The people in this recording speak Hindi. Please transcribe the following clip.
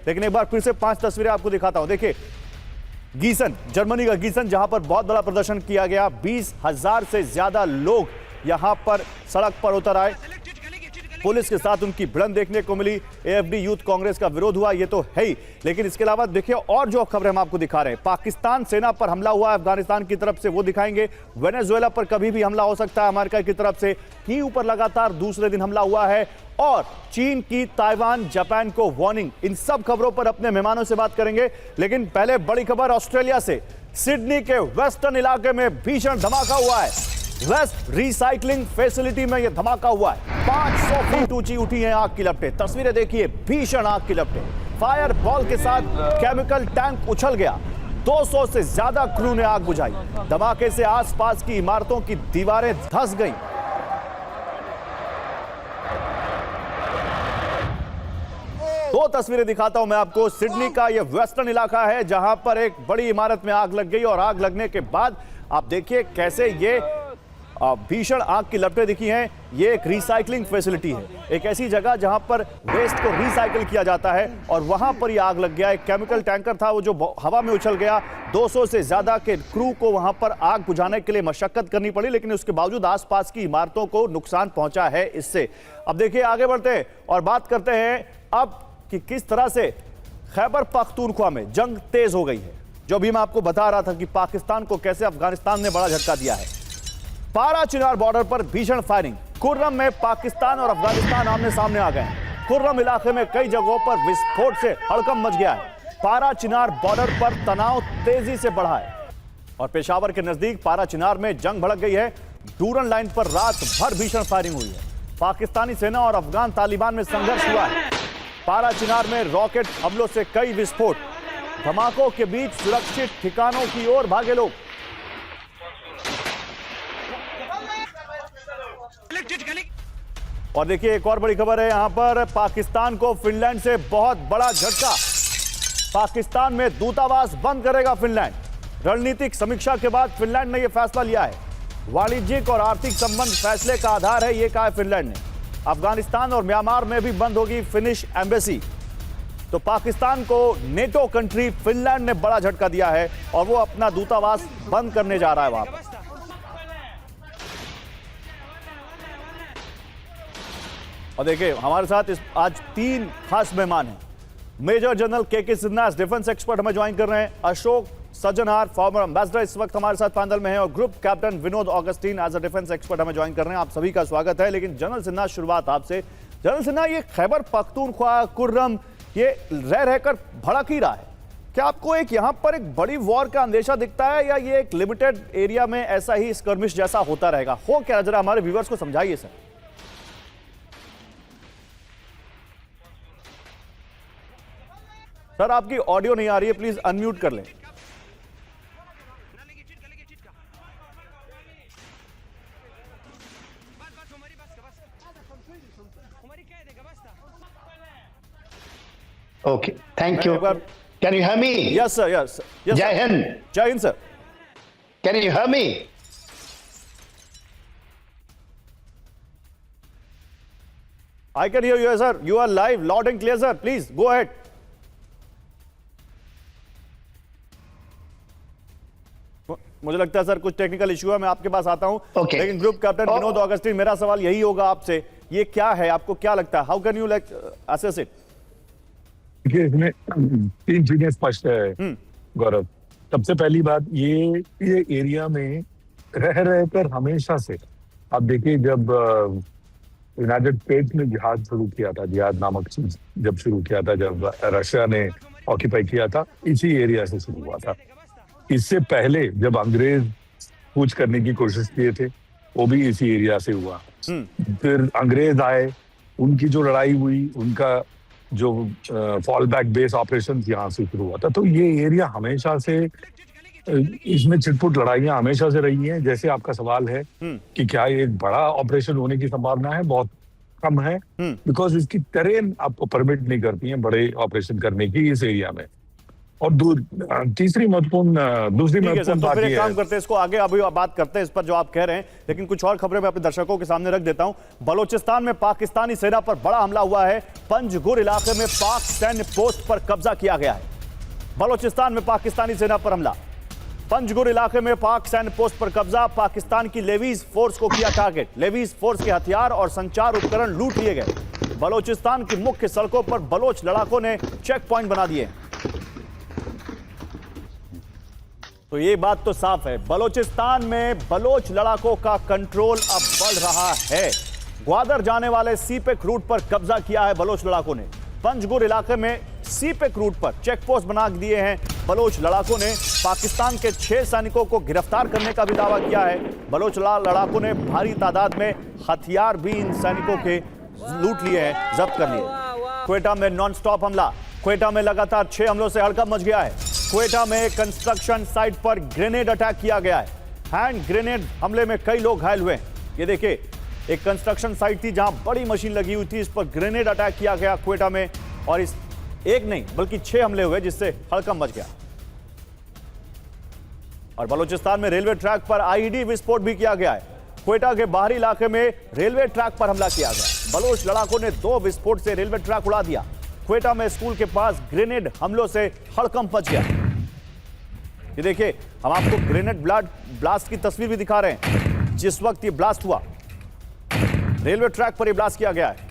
लेकिन एक बार फिर से 5 तस्वीरें आपको दिखाता हूं। देखिए गीसन, जर्मनी का गीसन, जहां पर बहुत बड़ा प्रदर्शन किया गया। 20,000 से ज्यादा लोग यहां पर सड़क पर उतर आए। पुलिस के साथ उनकी भिड़ंत देखने को मिली। एएफडी यूथ कांग्रेस का विरोध हुआ, ये तो है ही, लेकिन इसके अलावा देखिए और जो खबरें हम आपको दिखा रहे हैं। पाकिस्तान सेना पर हमला हुआ अफगानिस्तान की तरफ से, वो दिखाएंगे। वेनेजुएला पर कभी भी हमला हो सकता है अमेरिका की तरफ से। कीव पर लगातार दूसरे दिन हमला हुआ है। और चीन की ताइवान जापान को वार्निंग। इन सब खबरों पर अपने मेहमानों से बात करेंगे, लेकिन पहले बड़ी खबर ऑस्ट्रेलिया से। सिडनी के वेस्टर्न इलाके में भीषण धमाका हुआ है। वेस्ट रिसाइकलिंग फैसिलिटी में यह धमाका हुआ है। 500 फीट ऊंची उठी है आग की लपटें। तस्वीरें देखिए, भीषण आग की लपटें। फायर बॉल के साथ केमिकल टैंक उछल गया। 200 से ज्यादा क्रू ने आग बुझाई। धमाके से आसपास की इमारतों की दीवारें धंस गईं। दो तस्वीरें दिखाता हूं मैं आपको। सिडनी का यह वेस्टर्न इलाका है जहां पर एक बड़ी इमारत में आग लग गई, और आग लगने के बाद आप देखिए कैसे ये भीषण आग की लपटें दिखी हैं। ये एक रिसाइकलिंग फैसिलिटी है, एक ऐसी जगह जहां पर वेस्ट को रिसाइकिल किया जाता है, और वहां पर ये आग लग गया। एक केमिकल टैंकर था वो जो हवा में उछल गया। 200 से ज्यादा के क्रू को वहां पर आग बुझाने के लिए मशक्कत करनी पड़ी, लेकिन उसके बावजूद आसपास की इमारतों को नुकसान पहुंचा है इससे। अब देखिए आगे बढ़ते हैं और बात करते हैं अब कि किस तरह से खैबर पख्तूनख्वा में जंग तेज हो गई है। जो भी मैं आपको बता रहा था कि पाकिस्तान को कैसे अफगानिस्तान ने बड़ा झटका दिया है। पारा चिनार बॉर्डर पर भीषण फायरिंग। कुर्रम में पाकिस्तान और अफगानिस्तान आमने सामने आ गए हैं। कुर्रम इलाके में कई जगहों पर विस्फोट से हड़कंप मच गया है। पारा चिनार बॉर्डर पर तनाव तेजी से बढ़ा है, और पेशावर के नजदीक पारा चिनार में जंग भड़क गई है। डूरन लाइन पर रात भर भीषण फायरिंग हुई है। पाकिस्तानी सेना और अफगान तालिबान में संघर्ष हुआ है। पारा चिनार में रॉकेट हमलों से कई विस्फोट। धमाकों के बीच सुरक्षित ठिकानों की ओर भागे लोग। और देखिए एक और बड़ी खबर है यहां पर। पाकिस्तान को फिनलैंड से बहुत बड़ा झटका। पाकिस्तान में दूतावास बंद करेगा फिनलैंड। रणनीतिक समीक्षा के बाद फिनलैंड ने यह फैसला लिया है। वाणिज्यिक और आर्थिक संबंध फैसले का आधार है, यह कहा है फिनलैंड ने। अफगानिस्तान और म्यांमार में भी बंद होगी फिनिश एम्बेसी। तो पाकिस्तान को नेटो कंट्री फिनलैंड ने बड़ा झटका दिया है, और वो अपना दूतावास बंद करने जा रहा है वहां पर। और देखिए हमारे साथ आज 3 खास मेहमान हैं। मेजर जनरल के सिन्हा, डिफेंस एक्सपर्ट, हमें ज्वाइन कर रहे हैं। अशोक सज्जनहार, फॉर्मर एम्बेसडर, इस वक्त हमारे साथ पैनल में है। और group captain Vinod Augustine, as a defence expert, हमें ज्वाइन कर रहे हैं। आप सभी का स्वागत है। लेकिन जनरल सिन्हा, शुरुआत आपसे। जनरल सिन्हा, ये खैबर पख्तूनख्वा, कुर्रम, ये रह रहकर भड़क ही रहा है। क्या आपको यहां पर एक बड़ी वॉर का अंदेशा दिखता है, या ये एक लिमिटेड एरिया में ऐसा ही स्कर्मिश जैसा होता रहेगा? हो क्या, जरा हमारे व्यूअर्स को समझाइए सर। सर आपकी ऑडियो नहीं आ रही है, प्लीज अनम्यूट कर लें। Okay, thank you. Can you hear me? Yes, sir. Yes. Yes. Jai Hind. Jai Hind, sir. Can you hear me? I can hear you, sir. You are live, loud and clear, sir. Please go ahead. मुझे लगता है सर कुछ टेक्निकल इशू है, मैं आपके पास आता हूं। Okay. लेकिन ग्रुप कैप्टन विनोद ऑगस्टीन, मेरा सवाल यही होगा आपसे, ये क्या है, आपको क्या लगता है? How can you assess it? देखिए इसमें 3 चीजें स्पष्ट है गौरव। सबसे पहली बात, ये एरिया में रह रहकर हमेशा से, आप देखिए जब यूनाइटेड स्टेट्स ने जिहाद शुरू किया था, जिहाद नामक चीज जब शुरू किया था, जब रशिया ने ऑक्यूपाई किया था, इसी एरिया से शुरू हुआ था। इससे पहले जब अंग्रेज कूच करने की कोशिश किए थे, वो भी इसी एरिया से हुआ। फिर अंग्रेज आए, उनकी जो लड़ाई हुई, उनका जो फॉल बैक बेस ऑपरेशन यहाँ से शुरू हुआ था। तो ये एरिया हमेशा से, इसमें छिटपुट लड़ाइयां हमेशा से रही हैं। जैसे आपका सवाल है कि क्या एक बड़ा ऑपरेशन होने की संभावना है, बहुत कम है, बिकॉज इसकी टेरेन आपको परमिट नहीं करती है बड़े ऑपरेशन करने की इस एरिया में। और तीसरी महत्वपूर्ण दूसरी ठीक है सर, महत्वपूर्ण तो बात फिर एक यह काम है। करते हैं, इसको आगे अभी बात करते हैं इस पर जो आप कह रहे हैं, लेकिन कुछ और खबरें मैं अपने दर्शकों के सामने रख देता हूं। बलोचिस्तान में पाकिस्तानी सेना पर बड़ा हमला हुआ है। पंजगुर इलाके में पाक सैन्य पोस्ट पर कब्जा किया गया है। बलोचिस्तान में पाकिस्तानी सेना पर हमला, पंजगुर इलाके में पाक सैन्य पोस्ट पर कब्जा। पाकिस्तान की लेवीज फोर्स को किया टारगेट। लेवीज फोर्स के हथियार और संचार उपकरण लूट लिए गए। बलोचिस्तान की मुख्य सड़कों पर बलोच लड़ाकों ने चेक पॉइंट बना दिए। तो ये बात तो साफ है, बलोचिस्तान में बलोच लड़ाकों का कंट्रोल अब बढ़ रहा है। ग्वादर जाने वाले सीपेक रूट पर कब्जा किया है बलोच लड़ाकों ने। पंजगुर इलाके में सीपेक रूट पर चेक पोस्ट बना दिए हैं बलोच लड़ाकों ने। पाकिस्तान के 6 सैनिकों को गिरफ्तार करने का भी दावा किया है। बलोच लड़ाकों ने भारी तादाद में हथियार भी इन सैनिकों के लूट लिए हैं, जब्त कर लिए। क्वेटा में नॉन स्टॉप हमला, क्वेटा में लगातार 6 हमलों से हड़कंप मच गया है। क्वेटा में कंस्ट्रक्शन साइट पर ग्रेनेड अटैक किया गया है। हैंड ग्रेनेड हमले में कई लोग घायल हुए हैं। ये देखिए, एक कंस्ट्रक्शन साइट थी जहां बड़ी मशीन लगी हुई थी, इस पर ग्रेनेड अटैक किया गया क्वेटा में, और इस एक नहीं बल्कि 6 हमले हुए जिससे हड़कंप मच गया। और बलूचिस्तान में रेलवे ट्रैक पर आईईडी विस्फोट भी किया गया है। क्वेटा के बाहरी इलाके में रेलवे ट्रैक पर हमला किया गया। बलोच लड़ाकों ने 2 विस्फोट से रेलवे ट्रैक उड़ा दिया। क्वेटा में स्कूल के पास ग्रेनेड हमलों से हड़कंप मच गया। ये देखिए, हम आपको ग्रेनेड ब्लास्ट की तस्वीर भी दिखा रहे हैं। जिस वक्त ये ब्लास्ट हुआ, रेलवे ट्रैक पर ये ब्लास्ट किया गया है।